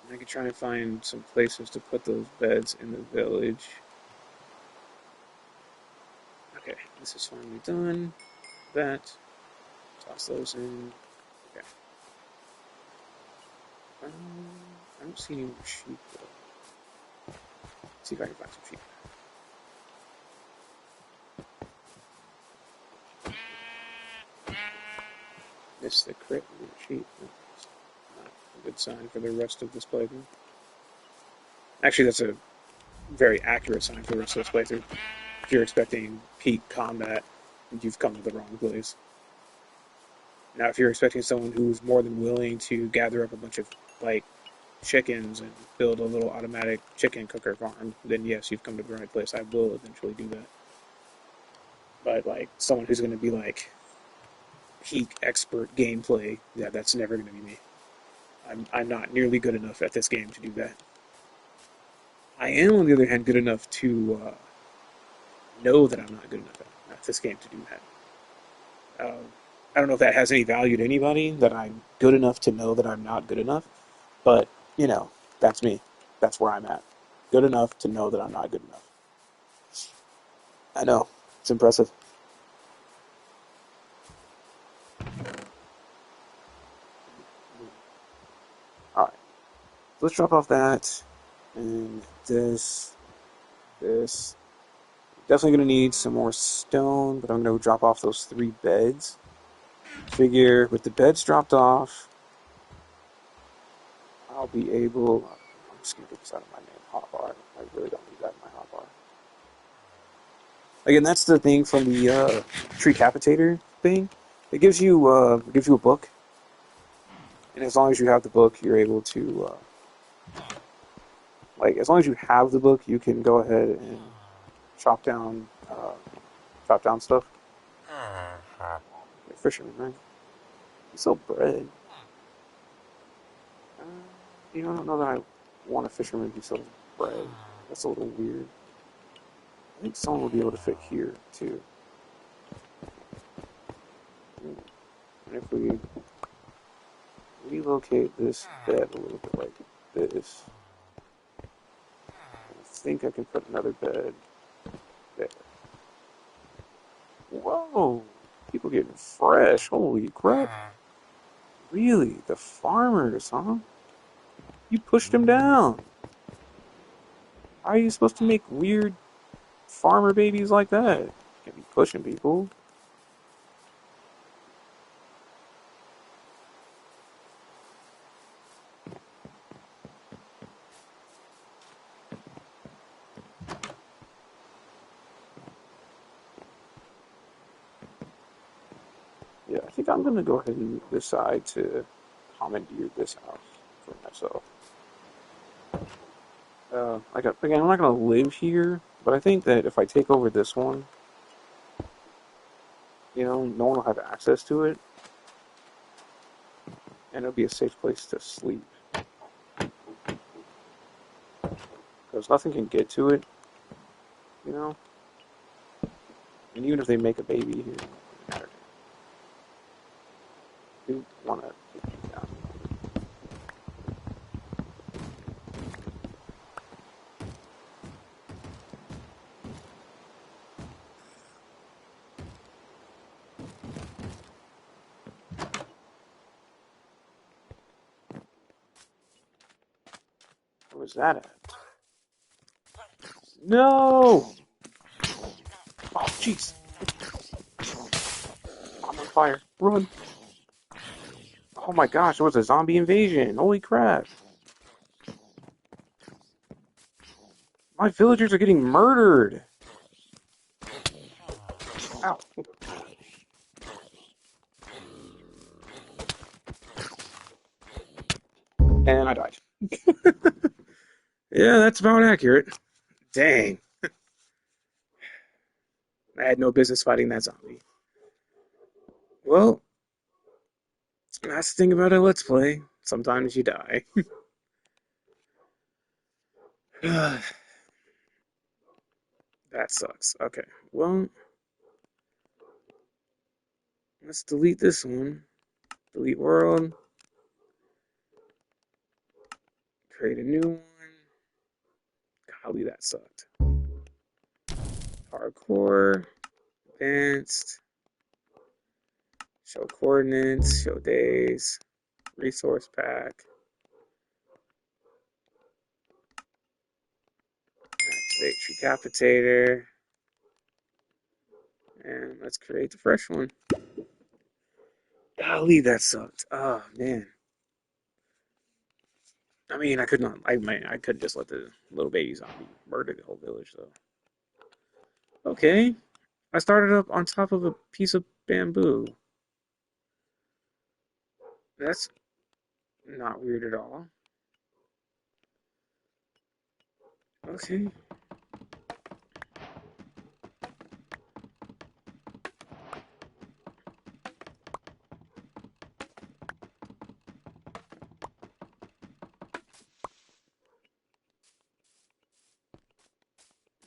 And I can try and find some places to put those beds in the village. Okay, this is finally done. That. Toss those in. Okay. Um, I don't see any more sheep though. Let's see if I can find some sheep. Missed the crit with the sheep. That's not a good sign for the rest of this playthrough. Actually, that's a very accurate sign for the rest of this playthrough. If you're expecting peak combat, you've come to the wrong place. Now, if you're expecting someone who's more than willing to gather up a bunch of like chickens and build a little automatic chicken cooker farm, then yes, you've come to the right place. I will eventually do that. But like someone who's going to be like peak expert gameplay, yeah, that's never going to be me. I'm not nearly good enough at this game to do that. I am, on the other hand, good enough to know that I'm not good enough at this game to do that. I don't know if that has any value to anybody, that I'm good enough to know that I'm not good enough, but, you know, that's me. That's where I'm at. Good enough to know that I'm not good enough. I know. It's impressive. Alright. So let's drop off that. And this. Definitely going to need some more stone, but I'm going to drop off those 3 beds. Figure with the beds dropped off, I'll be able. I'm just going to get this out of my main hotbar. I really don't need that in my hotbar. Again, that's the thing from the tree capitator thing. It gives you a book, and as long as you have the book, you're able to as long as you have the book, you can go ahead and chop down chop down stuff. You're a fisherman, right? You sell bread. Uh, I don't know that I want a fisherman who sells bread. That's a little weird. I think someone will be able to fit here too. And if we relocate this bed a little bit like this, I think I can put another bed there. Whoa! People getting fresh. Holy crap. Really? The farmers, huh? You pushed them down. How are you supposed to make weird farmer babies like that? You can't be pushing people. Yeah, I think I'm gonna go ahead and decide to commandeer this house for myself. again, I'm not gonna live here, but I think that if I take over this one, no one will have access to it, and it'll be a safe place to sleep because nothing can get to it, you know. And even if they make a baby here, it doesn't matter. You want to take these down. Where was that at? No! Oh, jeez. I'm on fire. Run. Oh my gosh, it was a zombie invasion. Holy crap. My villagers are getting murdered. Ow. And I died. Yeah, that's about accurate. Dang. I had no business fighting that zombie. Well, that's the thing about a Let's Play. Sometimes you die. That sucks. Okay, well, let's delete this one. Delete world. Create a new one. Golly, that sucked. Hardcore. Advanced. Show coordinates. Show days. Resource pack. Activate Recapitator. And let's create the fresh one. Golly, that sucked. Oh, man. I mean, I could not. I could just let the little baby zombie murder the whole village, though. Okay, I started up on top of a piece of bamboo. That's not weird at all. Okay.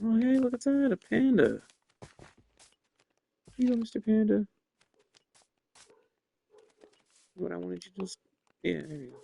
Oh, hey, look at that, a panda. Here you go, Mr. Panda. What I wanted you to just. Yeah, there you go.